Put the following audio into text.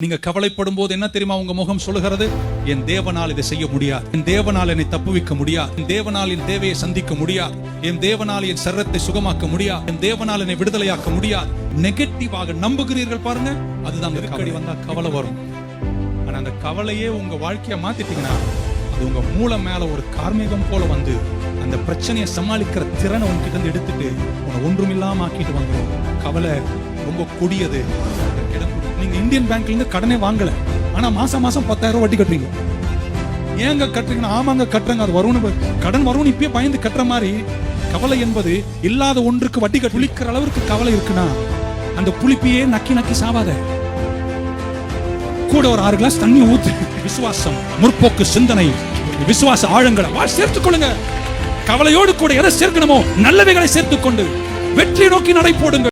நீங்க கவலைப்படும் போது என்ன தெரியுமா உங்க முகம் சொல்லுகிறது? என் தேவனால் இதை செய்ய முடியாது, என் தேவனால் என்னை தப்புவிக்க முடியாது, என் தேவனால் என் தேவையை சந்திக்க முடியாது, என் தேவனால் என் சரீரத்தை சுகமாக்க முடியாது, என் தேவனால் என்னை விடுதலையாக்க முடியாது. நெகட்டிவாக நம்புகிறீர்கள் பாருங்க, அதுதான் நெருக்கடி வந்தா கவலை வரும். ஆனா அந்த கவலையே உங்க வாழ்க்கைய மாத்திட்டீங்கன்னா அது உங்க மூளை மேல ஒரு கார்மேகம் போல வந்து அந்த பிரச்சனையை சமாளிக்கிற திறனை உங்ககிட்ட இருந்து எடுத்துட்டு உன்னை ஒன்றுமில்லாம ஆக்கிட்டு வந்துடும். கவலை ரொம்ப கொடியது. நீங்க இந்தியன் பேங்க்ல இருந்து கடனே வாங்கல, ஆனா மாசம் மாசம் 10,000 வட்டி கட்டுறீங்க. ஏங்க கட்டுறீங்கன்னா ஆமாங்க கட்டுறங்க, அது வரும்னு கடன் வரும்னு இப்பயே பயந்து கட்டுற மாதிரி கவலை என்பது இல்லாத ஒன்றுக்கு வட்டி கட்டு புளிக்கிற அளவுக்கு கவலை இருக்குன்னா அந்த புளிப்பையே நக்கி நக்கி சாவாத. கூட ஒரு 6 கிளாஸ் தண்ணி ஊத்து. விசுவாசம், முற்போக்கு சிந்தனை, விசுவாச ஆழங்களை சேர்த்துக் கொள்ளுங்க. கவலையோடு கூட எதை சேர்க்கணுமோ நல்லவைகளை சேர்த்துக் கொண்டு வெற்றி நோக்கி நடை போடுங்க.